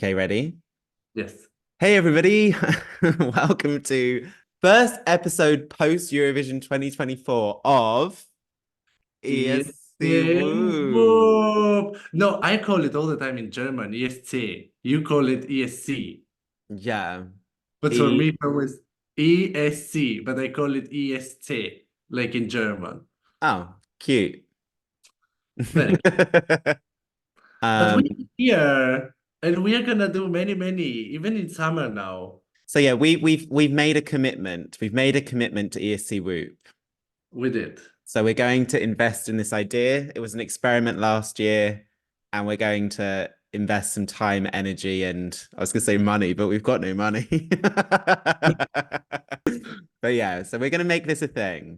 Okay, ready? Yes. Hey, everybody. Welcome to first episode post Eurovision 2024 of ESC Woo. Whoop. No, I call it all the time in German, ESC. You call it ESC. Yeah. But for E me, it was ESC, but I call it ESC, like in German. Oh, cute. Very cute. But Um, we're here, and we are gonna do many, even in summer now. so yeah, we've made a commitment. We've made a commitment to ESC Whoop. We did. So we're going to invest in this idea. It was an experiment last year, and we're going to invest some time, energy, and I was going to say money, but we've got no money. But yeah, so we're going to make this a thing.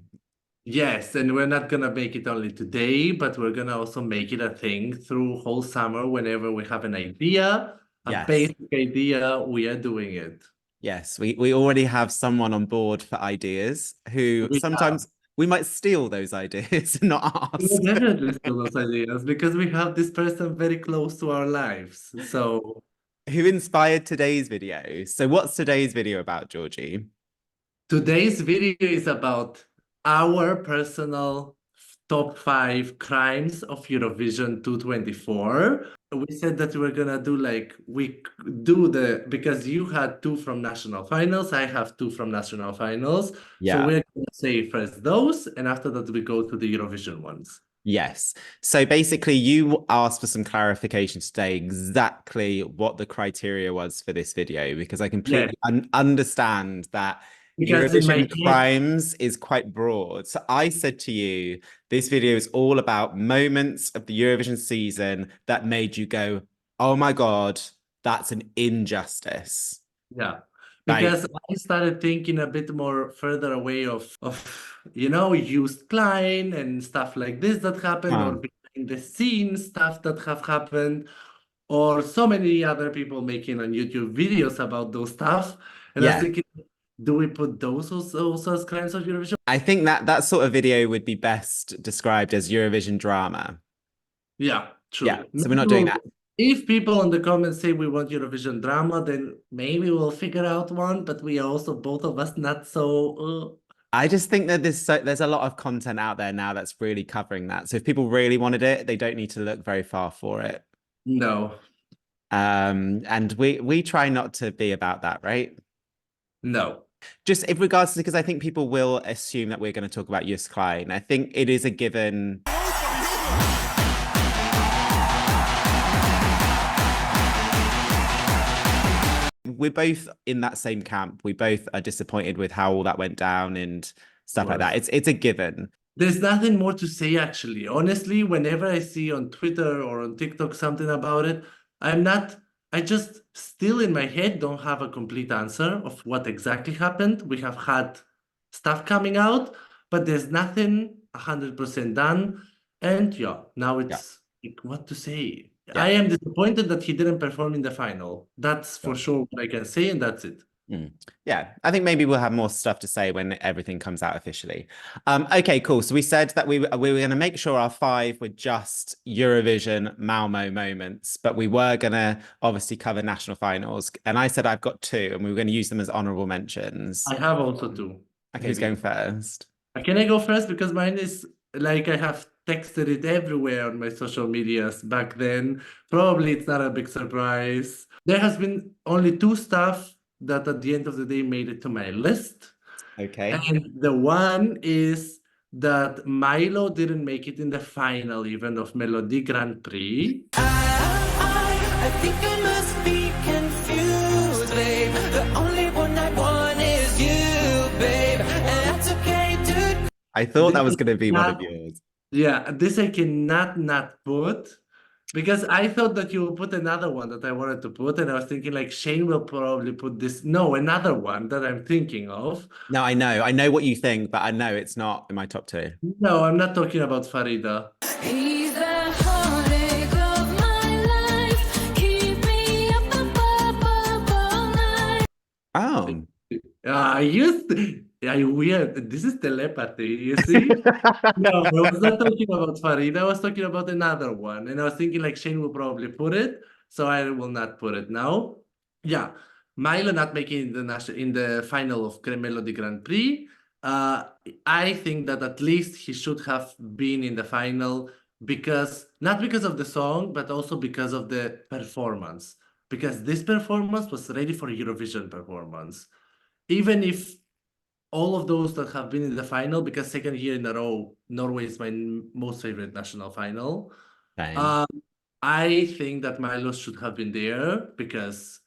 Yes, and we're not gonna make it only today, but we're gonna also make it a thing through whole summer. Whenever we have an idea, a Yes. basic idea, we are doing it. Yes, we already have someone on board for ideas who We have. sometimes we might steal those ideas and not We will ask. definitely steal those ideas because we have this person very close to our lives. So Who inspired today's video? So what's today's video about, Georgie? today's video is about our personal top 5 crimes of Eurovision 224. We said that we were gonna do because you had 2 from national finals, I have 2 from national finals. So Yeah. we're gonna say first those, and after that we go to the Eurovision ones. Yes. So basically, you asked for some clarification today exactly what the criteria was for this video, because I Yeah, completely understand that because in my Eurovision head, crimes is quite broad. So I said to you, this video is all about moments of the Eurovision season that made you go, oh my God, that's an injustice. yeah, Like, because I started thinking a bit more further away of used Klein and stuff like this that happened, or um, behind the scenes stuff that have happened, or so many other people making on YouTube videos about those stuff. And I was yeah, thinking, do we put those also as crimes of Eurovision? I think that that sort of video would be best described as Eurovision drama. Yeah, Yeah, true. so we're Maybe not doing that. if people on the comments say we want Eurovision drama, then maybe we'll figure out one, but we are also both of us not so I just think that there's a lot of content out there now that's really covering that. So if people really wanted it, they don't need to look very far for it. no. And we try not to be about that, right? No. Just in regards to, because I think people will assume that we're going to talk about Jus Klein. I think it is a given. We're both in that same camp. We both are disappointed with how all that went down and stuff like that. It's a given. There's nothing more to say, actually. Honestly, whenever I see on Twitter or on TikTok something about it, I just still in my head don't have a complete answer of what exactly happened. We have had stuff coming out, but there's nothing 100% done. And yeah, now Yeah. it's like, what to say. Yeah. I am disappointed that he didn't perform in the final. That's Yeah. for sure what I can say, and that's it. Yeah, I think maybe we'll have more stuff to say when everything comes out officially. Okay, cool. So we said that we were going to make sure our 5 were just Eurovision Malmo moments, but we were going to obviously cover national finals. And I said I've got 2, and we were going to use them as honorable mentions. I have also two. Okay, who's going first? Can I go first? Because mine is like I have texted it everywhere on my social medias back then. Probably it's not a big surprise. There has been only 2 stuff that at the end of the day made it to my list. Okay. And the one is that Milo didn't make it in the final even of Melody Grand Prix. I think I must be confused, babe. The only one I want is you, babe. And that's okay, dude. I thought that was This going to be one of not- yours. Yeah, this I cannot not put because I thought that you will put another one that I wanted to put, and I was thinking like Shane will probably put this. No, another one that I'm thinking of. No, I know what you think, but I know it's not in my top 2. No, I'm not talking about Farida. He's the heartache of my life. Keep me up all night. Oh. Weird. This is telepathy, you see? No, I was not talking about Farida. I was talking about another one. And I was thinking like Shane will probably put it. so I will not put it now. Yeah, Milo not making in the final of Melody Grand Prix. I think that at least he should have been in the final because not because of the song, but also because of the performance. Because this performance was ready for Eurovision performance. Even if all of those that have been in the final, because second year in a row, Norway is my most favorite national final. Same. I think that Milo should have been there because,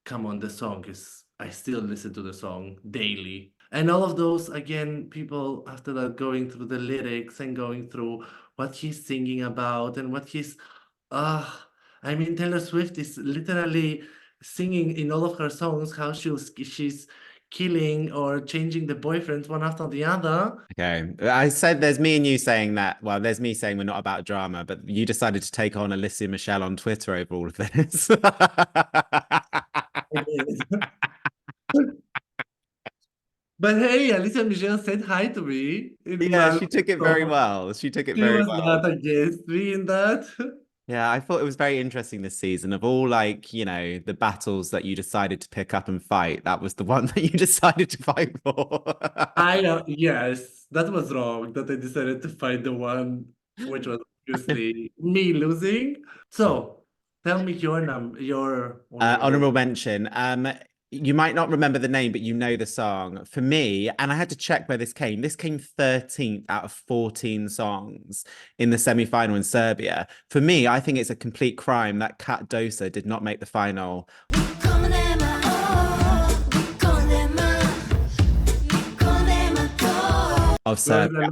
come on, the song is, I still listen to the song daily. And all of those, again, people after that going through the lyrics and going through what he's singing about and what he's, I mean, Taylor Swift is literally singing in all of her songs how she's killing or changing the boyfriends one after the other. Okay. I said there's me and you saying that. Well, there's me saying we're not about drama, but you decided to take on Alyssa Michelle on Twitter over all of this. But hey, Alicia Michelle said hi to me in Yeah, my she took it very well. She took it She very was well. not against me in that. Yeah, I thought it was very interesting this season. Of all, like, you know, the battles that you decided to pick up and fight, that was the one that you decided to fight for. Yes, that was wrong that I decided to fight the one which was obviously me losing. So tell me your Honorable mention. You might not remember the name, but you know the song. For me, and I had to check where this came. This came 13th out of 14 songs in the semi-final in Serbia. For me, I think it's a complete crime that Kat Dosa did not make the final of Serbia.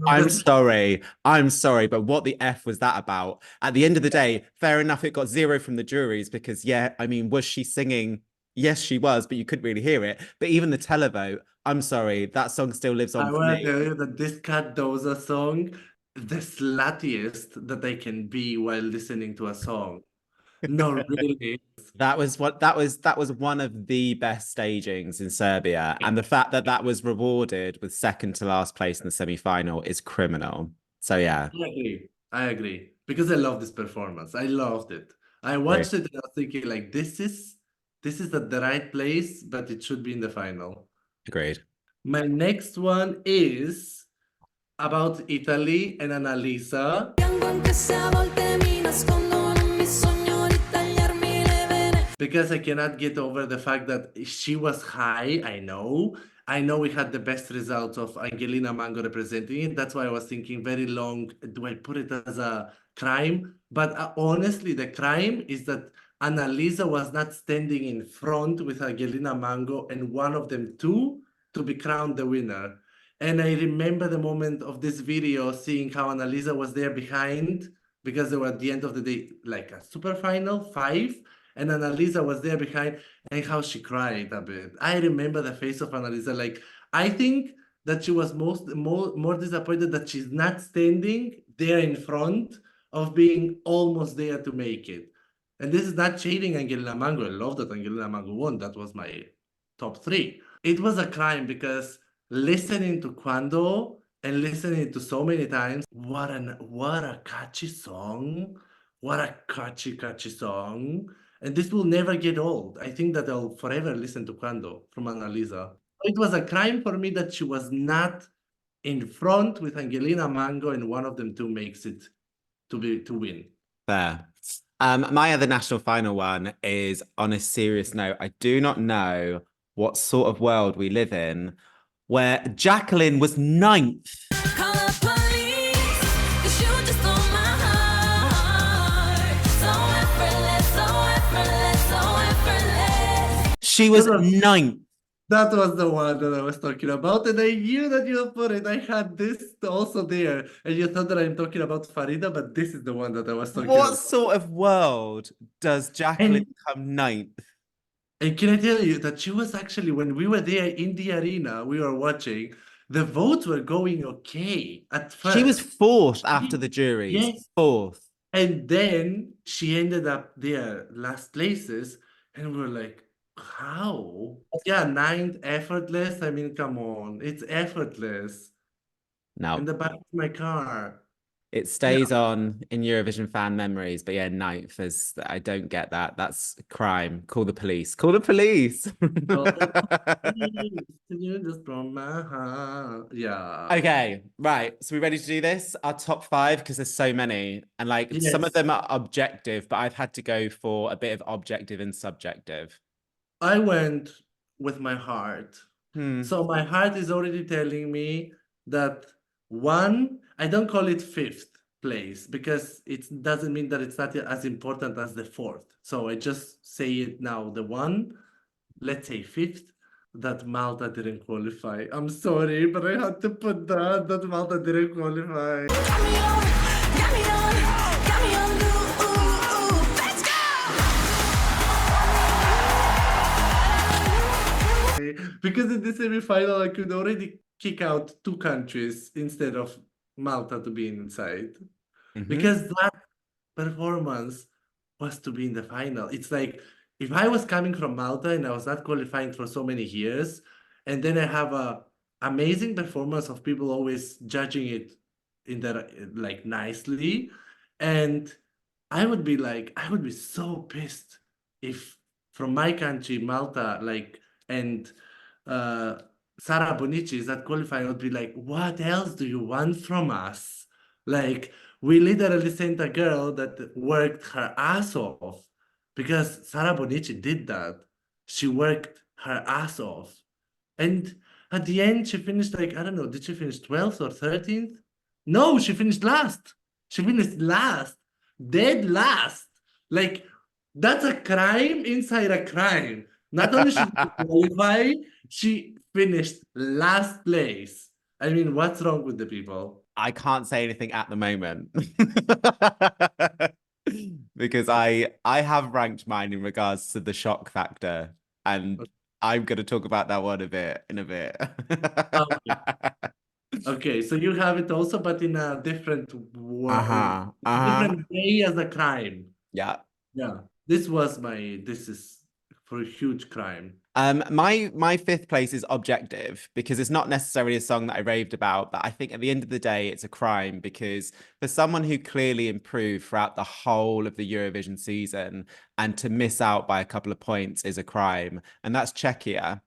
I'm sorry, but what the F was that about? At the end of the day, fair enough, it got 0 from the juries because, yeah, I mean, was she singing? Yes, she was, but you couldn't really hear it. But even the televote, I'm sorry, that song still lives on I for want me. to tell you that this Kat Dosa song, the sluttiest that I can be while listening to a song. No, really. That was one of the best stagings in Serbia, and the fact that that was rewarded with second to last place in the semi-final is criminal. So yeah, I agree because I love this performance. I loved it. I watched it and I was thinking like this is at the right place, but it should be in the final. agreed. My next one is about Italy and Annalisa. Because I cannot get over the fact that she was high, I know. I know we had the best results of Angelina Mango representing it. That's why I was thinking very long, do I put it as a crime? But honestly, the crime is that Annalisa was not standing in front with Angelina Mango and one of them two to be crowned the winner. And I remember the moment of this video, seeing how Annalisa was there behind, because they were at the end of the day, like a super final, 5, and Annalisa was there behind, and how she cried a bit. I remember the face of Annalisa. Like, I think that she was more disappointed that she's not standing there in front of being almost there to make it. And this is not shading Angelina Mango. I love that Angelina Mango won. That was my top 3. It was a crime because listening to Quando and listening to so many times, what a catchy song. What a catchy song. And this will never get old. I think that I'll forever listen to Quando from Annalisa. It was a crime for me that she was not in front with Angelina Mango and one of them two makes it to win. Fair. My other national final one is on a serious note. I do not know what sort of world we live in where Jacqueline was 9th. She was 9th. That was the one that I was talking about, and I knew that you put it. I had this also there, and you thought that I'm talking about Farida, but this is the one that I was talking about. What sort of world does Jacqueline come 9th? And can I tell you that she was actually, when we were there in the arena, we were watching, the votes were going okay at first. She was 4th after the juries. Yes. 4th. And then she ended up there last places, and we were like, how? Yeah, 9th, effortless. I mean, come on, it's effortless. No. In the back of my car. It stays on in Eurovision fan memories, but yeah, ninth is I don't get that. That's a crime. Call the police. Call the police. You just broke my heart. Yeah. Okay, right. So we ready to do this? Our top five, because there's so many. And like some of Yes. them are objective, but I've had to go for a bit of objective and subjective. I went with my heart. Hmm. So my heart is already telling me that one, I don't call it fifth place because it doesn't mean that it's not as important as the fourth. So I just say it now. The one, let's say fifth, that Malta didn't qualify. I'm sorry, but I had to put that Malta didn't qualify. Got me on, got me on, got me on, ooh, ooh, ooh. Let's go! Because in the semi-final, I could already kick out two countries instead of Malta to be inside. Mhm. Because that performance was to be in the final. It's like if I was coming from Malta and I was not qualifying for so many years, and then I have a amazing performance of people always judging it in their like nicely, and I would be so pissed if from my country, Malta, like and Sara Bonici is not qualifying. I would be like, what else do you want from us? Like, we literally sent a girl that worked her ass off because Sara Bonici did that. She worked her ass off. And at the end, she finished like, I don't know, did she finish 12th or 13th? No, she finished last. She finished last, dead last. Like, that's a crime inside a crime. Not only she didn't qualify, she finished last place. I mean, what's wrong with the people? I can't say anything at the moment. Because I have ranked mine in regards to the shock factor, and I'm gonna talk about that one in a bit. Okay, so you have it also, but in a different different way as a crime. Yeah. Yeah, this is for a huge crime. My fifth place is objective because it's not necessarily a song that I raved about, but I think at the end of the day, it's a crime because for someone who clearly improved throughout the whole of the Eurovision season and to miss out by a couple of points is a crime, and that's Czechia.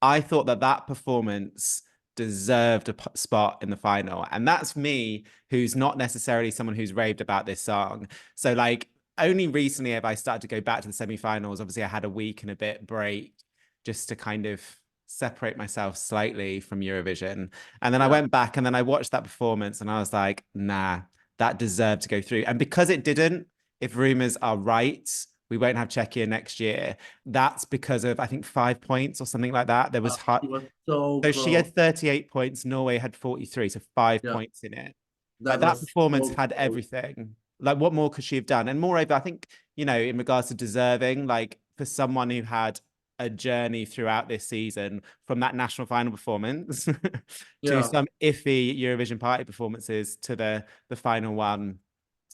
I thought that performance deserved a spot in the final. And that's me, who's not necessarily someone who's raved about this song. So like only recently have I started to go back to the semi-finals. Obviously I had a week and a bit break just to kind of separate myself slightly from Eurovision. And then I went back and then I watched that performance and I was like, nah, that deserved to go through. And because it didn't, if rumors are right, we won't have Czechia next year. That's because of, I think, 5 points or something like that. There was hard. So she had 38 points. Norway had 43, so 5 points in it. That performance had everything. Like, what more could she have done? And moreover, I think, you know, in regards to deserving, like for someone who had a journey throughout this season from that national final performance to some iffy Eurovision party performances to the final one.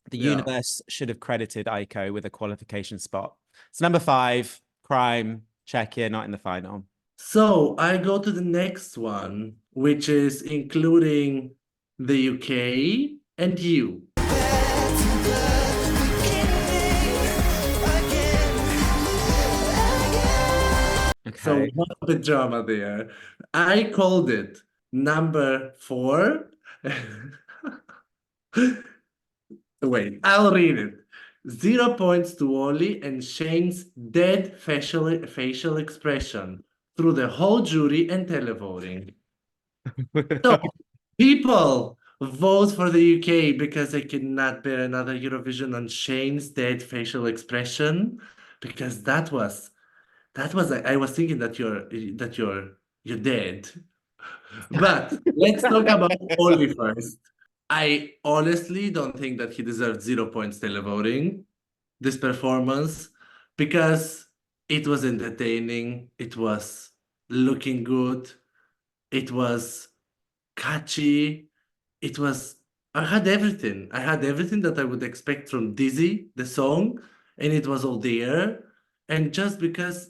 The universe should have credited Aiko with a qualification spot. So number 5, crime, Czechia, not in the final. So I go to the next one, which is including the UK and you. Okay. So what's the drama there? I called it number 4. Wait, I'll read it. 0 points to Oli and Shane's dead facial expression through the whole jury and televoting. So, people vote for the UK because they cannot bear another Eurovision on Shane's dead facial expression, because that was I was thinking that you're dead. But let's talk about Oli first. I honestly don't think that he deserved 0 points televoting this performance because it was entertaining, it was looking good, it was catchy, I had everything. I had everything that I would expect from Dizzy, the song, and it was all there. And just because,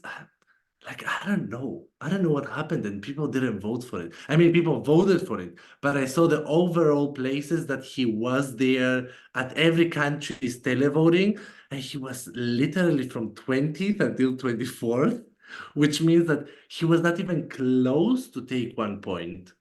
like, I don't know. I don't know what happened, and people didn't vote for it. I mean, people voted for it, but I saw the overall places that he was there at every country's televoting, and he was literally from 20th until 24th, which means that he was not even close to take 1 point.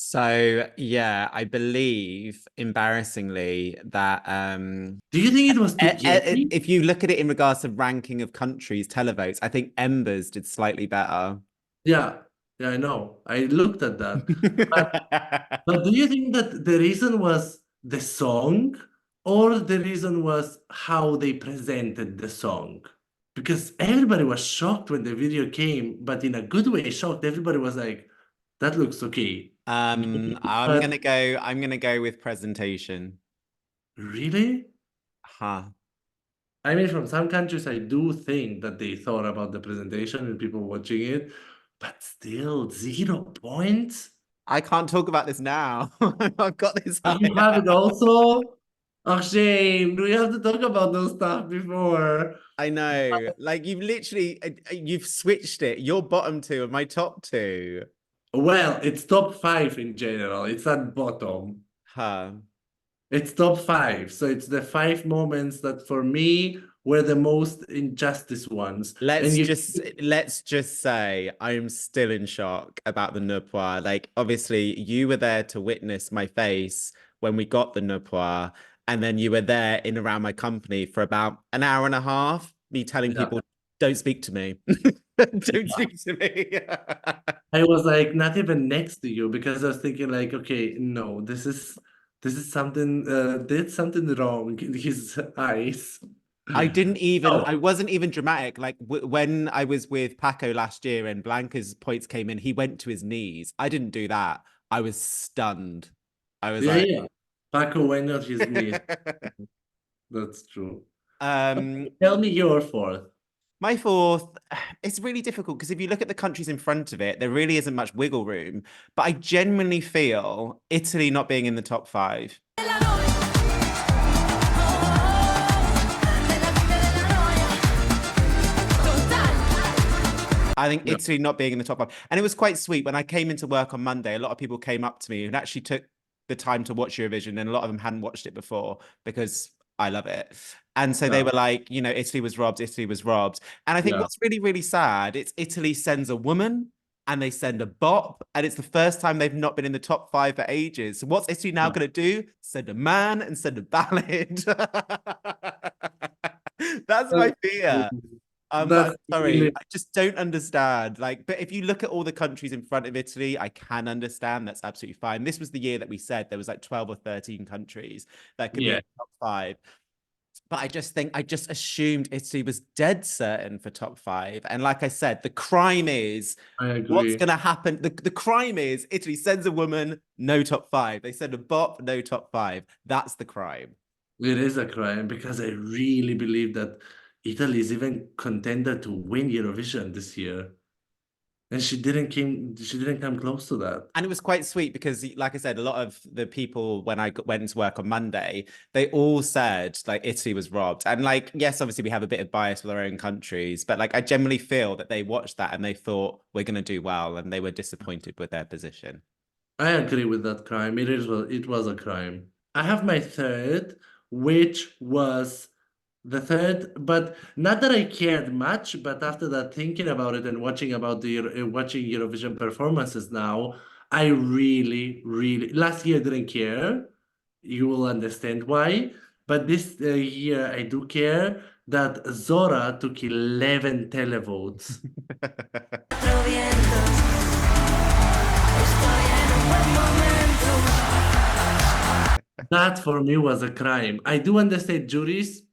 So yeah, I believe embarrassingly that Do you think it was too gay? if you look at it in regards to ranking of countries televotes, I think Embers did slightly better. Yeah, yeah, I know. I looked at that. But do you think that the reason was the song or the reason was how they presented the song? Because everybody was shocked when the video came, but in a good way shocked. Everybody was like, that looks okay. I'm But gonna go with presentation. really? Huh. I mean, from some countries, I do think that they thought about the presentation and people watching it, but still, 0 points? I can't talk about this now. I've got this. You have it also? Oh, shame. We have to talk about those stuff before. I know. Like you've literally you've switched it. Your bottom two and my top two. Well, it's top 5 in general. It's not bottom. Huh. It's top 5. So it's the 5 moments that for me were the most injustice ones. Let's And just say I am still in shock about the Nupwa. Like obviously you were there to witness my face when we got the Nupwa, and then you were there in around my company for about an hour and a half, me telling Yeah. people, don't speak to me. Don't speak to me. I was like not even next to you because I was thinking like, okay, no, this is something did something wrong in his eyes. I didn't even, Oh. I wasn't even dramatic. Like when I was with Paco last year and Blanca's points came in, he went to his knees. I didn't do that. I was stunned. I was Yeah, like, yeah. Paco went on his knees. That's true. um, Tell me your 4th. my fourth, it's really difficult because if you look at the countries in front of it, there really isn't much wiggle room. But I genuinely feel Italy not being in the top 5. I think Yeah. Italy not being in the top 5. And it was quite sweet. When I came into work on Monday, a lot of people came up to me and actually took the time to watch Eurovision, and a lot of them hadn't watched it before because I love it. And so they Yeah. were like, you know, Italy was robbed, Italy was robbed. And I think Yeah. what's really, really sad, it's Italy sends a woman and they send a bop, and it's the first time they've not been in the top 5 for ages. So what's Italy now Yeah. going to do? Send a man and send a ballad. That's my fear. That's Sorry, really- I just don't understand. Like, but if you look at all the countries in front of Italy, I can understand. That's absolutely fine. This was the year that we said there was like 12 or 13 countries that could be in Yeah. the top 5. But I just assumed Italy was dead certain for top 5. And like I said, the crime is I what's agree. going to happen. The crime is Italy sends a woman, no top 5. They send a bop, no top 5. That's the crime. It is a crime because I really believe that Italy is even contender to win Eurovision this year. And she didn't come close to that. And it was quite sweet because, like I said, a lot of the people, when I went to work on Monday, they all said like Italy was robbed. And like, yes, obviously we have a bit of bias with our own countries, but like I generally feel that they watched that and they thought we're going to do well, and they were disappointed with their position. I agree with that crime. It was a crime. I have my 3rd, which was the 3rd, but not that I cared much, but after that, thinking about it and watching Eurovision performances now, I really, last year I didn't care. You will understand why. But this year I do care that Zora took 11 televotes. That for me was a crime. I do understand juries.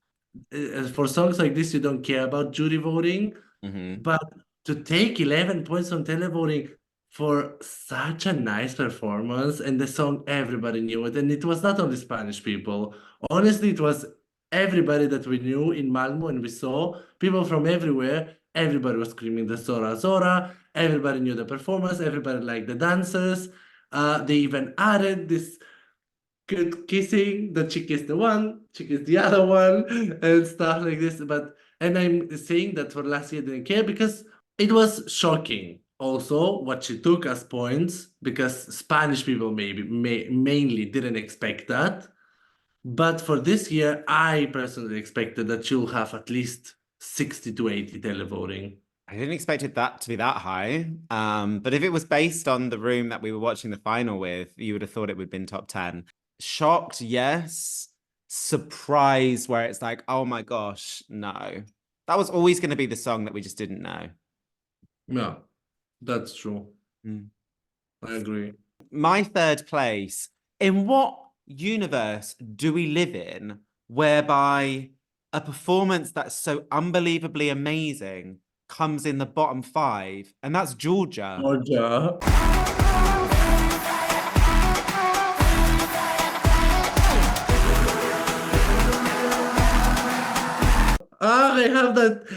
For songs like this, you don't care about jury voting, Mhm. but to take 11 points on televoting for such a nice performance, and the song, everybody knew it. And it was not only Spanish people. Honestly, it was everybody that we knew in Malmo, and we saw people from everywhere. Everybody was screaming the Zora Zora. Everybody knew the performance. Everybody liked the dancers. They even added this good kissing, that she kissed the one, she kissed the other one, and stuff like this. And I'm saying that for last year I didn't care because It was shocking also what she took as points because Spanish people mainly didn't expect that. But for this year, I personally expected that she'll have at least 60 to 80 televoting. I didn't expect it that to be that high. But if it was based on the room that we were watching the final with, you would have thought it would have been top 10. Shocked, yes. Surprised, where it's like, oh my gosh, no. That was always going to be the song that we just didn't know. Yeah, that's true. Mm. I agree. My third place, in what universe do we live in whereby a performance that's so unbelievably amazing comes in the bottom 5, and that's Georgia. Georgia.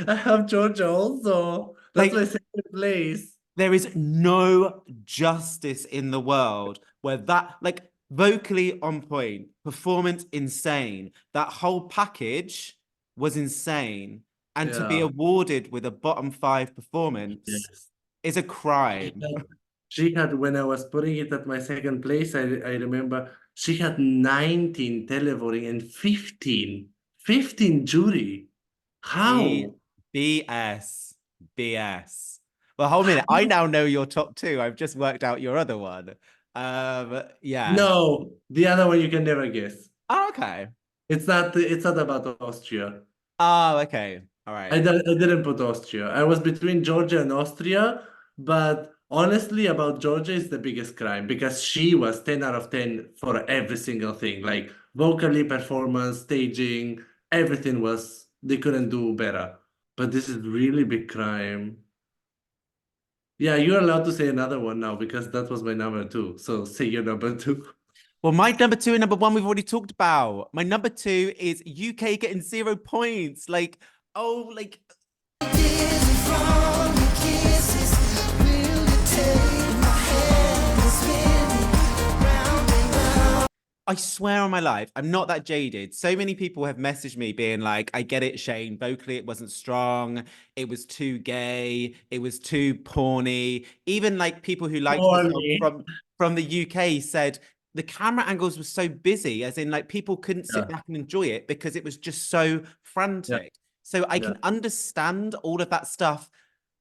I have Georgia also. That's my second place. There is no justice in the world where that, like, vocally on point, performance insane. That whole package was insane. And to be Yeah. awarded with a bottom 5 performance Yes. is a crime. She had, when I was putting it at my second place, I remember she had 19 televoting and 15 jury. How? BS. BS. Well, hold a minute. I now know your top 2. I've just worked out your other one. Yeah. No, the other one you can never guess. Oh, okay. It's not about Austria. Oh, okay. All right. I didn't put Austria. I was between Georgia and Austria, but honestly, about Georgia is the biggest crime because she was 10 out of 10 for every single thing. Like vocally, performance, staging, everything was, they couldn't do better. But this is really big crime. Yeah, you're allowed to say another one now because that was my number 2. So say your number 2. Well, my number 2 and number 1 we've already talked about. My number 2 is UK getting 0 points. Like, oh, like. I swear on my life, I'm not that jaded. So many people have messaged me being like, I get it, Shane. Vocally, it wasn't strong. It was too gay. It was too porny. Even like people who liked the song from the UK said the camera angles were so busy, as in like people couldn't sit back and enjoy it because it was just so frantic. So I can understand all of that stuff,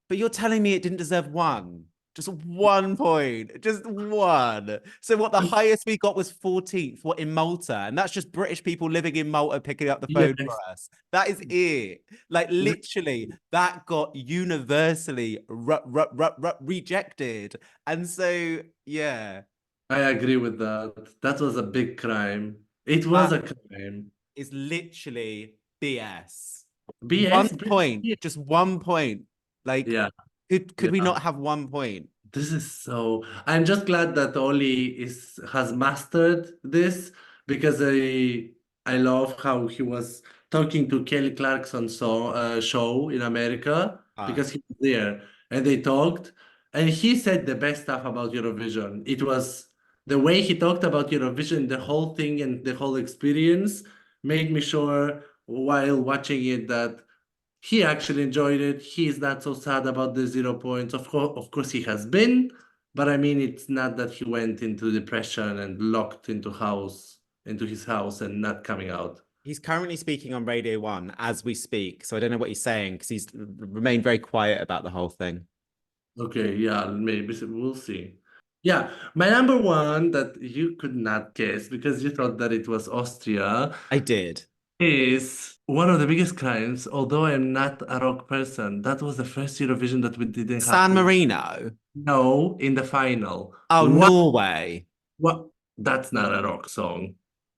but you're telling me it didn't deserve 1. Just 1 point, just 1. So what, the highest we got was 14th, what, in Malta? And that's just British people living in Malta picking up the phone for us. That is it. Like literally, that got universally rejected. And so, yeah. I agree with that. That was a big crime. It was a crime. It's literally BS. BS? 1 point, just 1 point. Like, yeah. Could we not have 1 point? This is so. I'm just glad that Oli has mastered this because I love how he was talking to Kelly Clarkson's show in America because he was there and they talked and he said the best stuff about Eurovision. It was the way he talked about Eurovision, the whole thing and the whole experience made me sure while watching it that he actually enjoyed it. He's not so sad about the 0 points. Of course, he has been, but I mean, it's not that he went into depression and locked into his house and not coming out. He's currently speaking on Radio 1 as we speak, so I don't know what he's saying because he's remained very quiet about the whole thing. Okay, yeah, maybe we'll see. Yeah, my number 1 that you could not guess because you thought that it was Austria. I did. Is one of the biggest crimes, although I'm not a rock person. That was the first Eurovision that we didn't have. San Marino? No, in the final. Oh, Norway. What? That's not a rock song.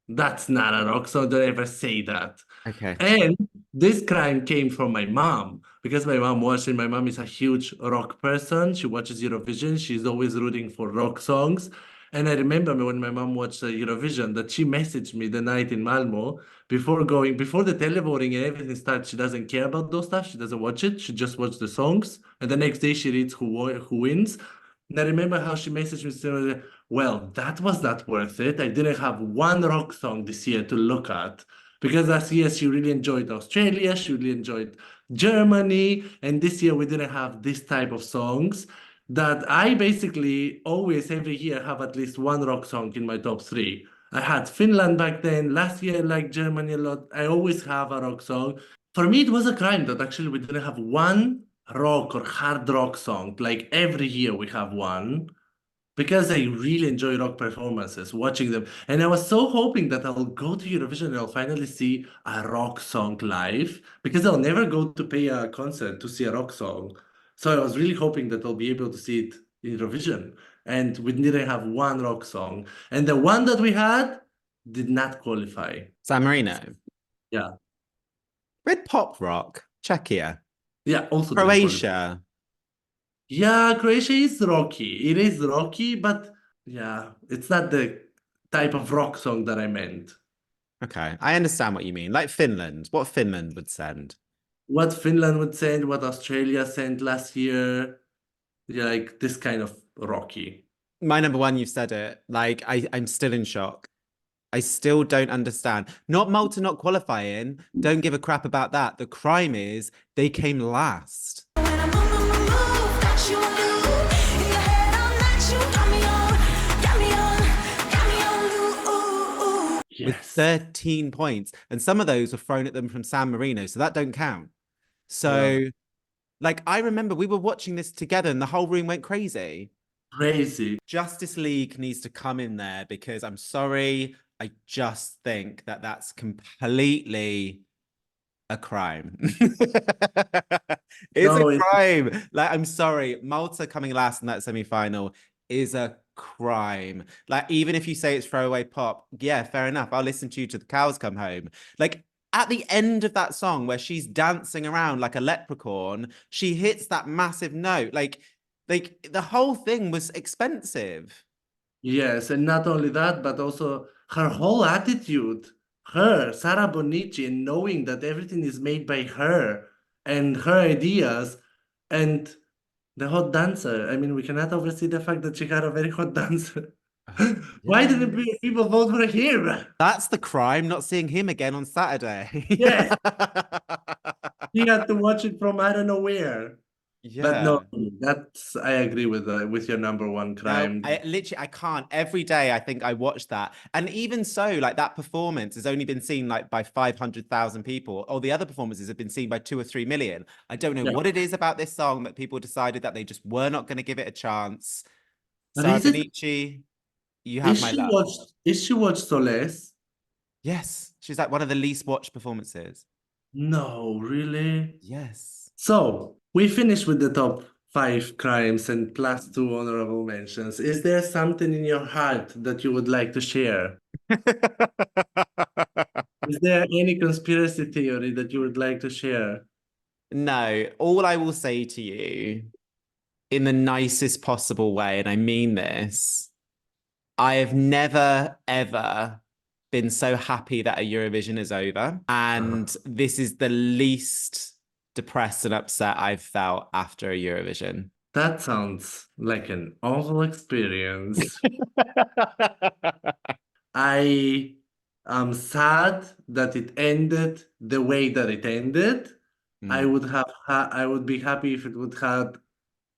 That's not a rock song. Don't ever say that. Okay. And this crime came from my mom because my mom watched it. My mom is a huge rock person. She watches Eurovision. She's always rooting for rock songs. And I remember when my mom watched Eurovision that she messaged me the night in Malmo before the televoting and everything starts. She doesn't care about those stuff. She doesn't watch it. She just watches the songs. And the next day she reads who wins. And I remember how she messaged me saying, well, that was not worth it. I didn't have 1 rock song this year to look at. Because last year she really enjoyed Australia. She really enjoyed Germany, and this year we didn't have this type of songs that I basically always every year have at least one rock song in my top three. I had Finland back then. Last year I liked Germany a lot. I always have a rock song. For me, it was a crime that actually we didn't have one rock or hard rock song. Like every year we have one because I really enjoy rock performances, watching them. And I was so hoping that I'll go to Eurovision and I'll finally see a rock song live because I'll never go to pay a concert to see a rock song. So I was really hoping that I'll be able to see it in Eurovision. And we didn't have one rock song. And the one that we had did not qualify. San Marino. Yeah. With pop rock, Czechia, Yeah, also didn't qualify. Croatia. Yeah, Croatia is rocky. It is rocky, but yeah, it's not the type of rock song that I meant. Okay, I understand what you mean. Like Finland, what Finland would send. What Finland would send, what Australia sent last year, yeah, like this kind of rocky. My number one, you've said it. Like, I'm still in shock. I still don't understand. Not Malta not qualifying. Don't give a crap about that. The crime is they came last. When I'm on my move, got you on loop. In your head all night, you got me on, With Yes. 13 points. And some of those were thrown at them from San Marino, so that don't count. So, like, I remember we were watching this together and the whole room went crazy. Crazy. Justice League needs to come in there because I'm sorry, I just think that that's completely a crime. It's No, a it- crime. Like, I'm sorry, Malta coming last in that semi-final is a crime. Like, even if you say it's throwaway pop, yeah, fair enough. I'll listen to you till the cows come home. Like, at the end of that song where she's dancing around like a leprechaun, she hits that massive note. Like the whole thing was expensive. Yes, and not only that, but also her whole attitude. Her, Sara Bonici, and knowing that everything is made by her and her ideas, and the hot dancer. I mean, we cannot oversee the fact that she had a very hot dancer. Why didn't people vote for him? That's the crime, not seeing him again on Saturday. Yes. He had to watch it from I don't know where. But no, that's I agree with your number one No, crime. I can't. Every day I think I watch that. And even so, like that performance has only been seen like by 500,000 people. Or the other performances have been seen by 2 or 3 million. I don't know Yeah. what it is about this song that people decided that they just were not going to give it a chance. But Sara is it- Bonici, you have my love. Is she watched Solace? Yes, she's like one of the least watched performances. No, really? Yes. So we finished with the top 5 crimes and plus 2 honorable mentions. Is there something in your heart that you would like to share? Is there any conspiracy theory that you would like to share? No, all I will say to you in the nicest possible way, and I mean this, I have never, ever been so happy that a Eurovision is over. And this is the least depressed and upset I've felt after a Eurovision. That sounds like an awful experience. I am sad that it ended the way that it ended. I would be happy if it would have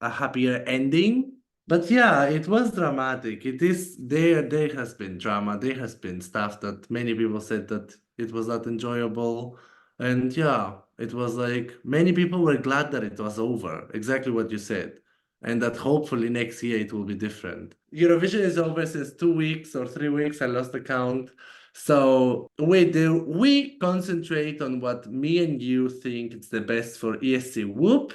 a happier ending. But yeah, it was dramatic. It is there has been drama. There has been stuff that many people said that it was not enjoyable. And yeah, it was like many people were glad that it was over. Exactly what you said. And that hopefully next year it will be different. Eurovision is over since 2 weeks or 3 weeks. I lost the count. So we concentrate on what me and you think is the best for ESC Whoop.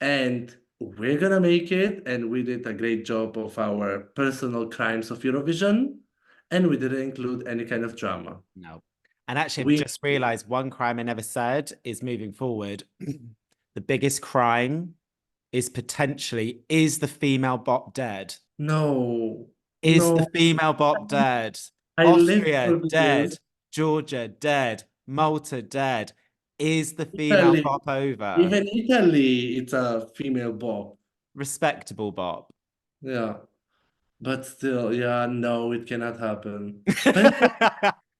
And we're gonna make it. And we did a great job of our personal crimes of Eurovision. And we didn't include any kind of drama. No. And actually, We- I've just realized one crime I never said is moving forward. The biggest crime is potentially, is the female bop dead? No. Is No. the female bop dead? I lived Austria through dead. this. Georgia dead. Malta dead. Is the female Italy. bop over? Even Italy, it's a female bop. Respectable bop. Yeah. But still, yeah, no, it cannot happen.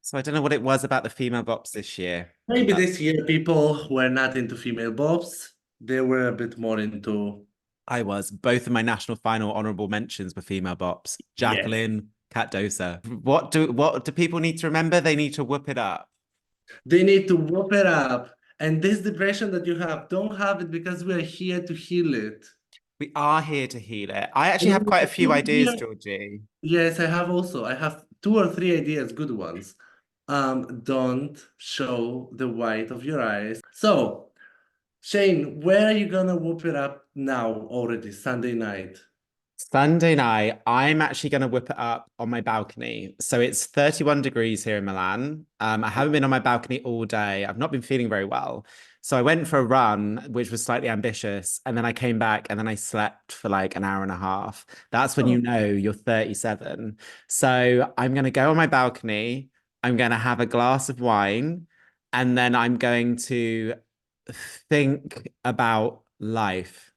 So I don't know what it was about the female bops this year. Maybe this year people were not into female bobs. They were a bit more into I was. Both of my national final honorable mentions were female bops. Jacqueline, Kat Dosa. What do people need to remember? They need to whoop it up. they need to whoop it up. And this depression that you have, don't have it because we are here to heal it. We are here to heal it. I actually have quite a few ideas, Georgie. Yes, I have 2 or 3 ideas, good ones. Don't show the white of your eyes. So, Shane, where are you gonna whoop it up now already, Sunday night? Sunday night, I'm actually going to whip it up on my balcony. So it's 31 degrees here in Milan. I haven't been on my balcony all day. I've not been feeling very well. So I went for a run, which was slightly ambitious. And then I came back and then I slept for like an hour and a half. That's when you know you're 37. So I'm going to go on my balcony. I'm going to have a glass of wine. And then I'm going to think about life.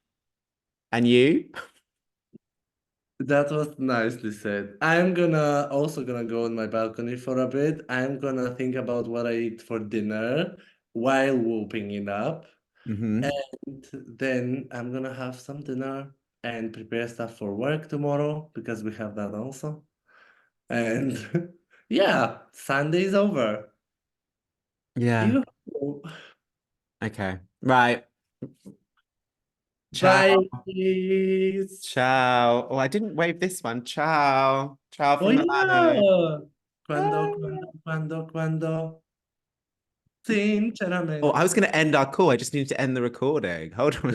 And you? That was nicely said. I'm also gonna go on my balcony for a bit. I'm gonna think about what I eat for dinner while whooping it up. Mm-hmm. And then I'm gonna have some dinner and prepare stuff for work tomorrow because we have that also. And yeah, Sunday's over. Yeah. You Okay. Right. bye. Ciao. Ciao. Oh, I didn't wave this one. Ciao. Ciao Oh from Milano. yeah. Bye. Quando. Oh, Sinceramente. I was going to end our call. I just needed to end the recording. Hold on.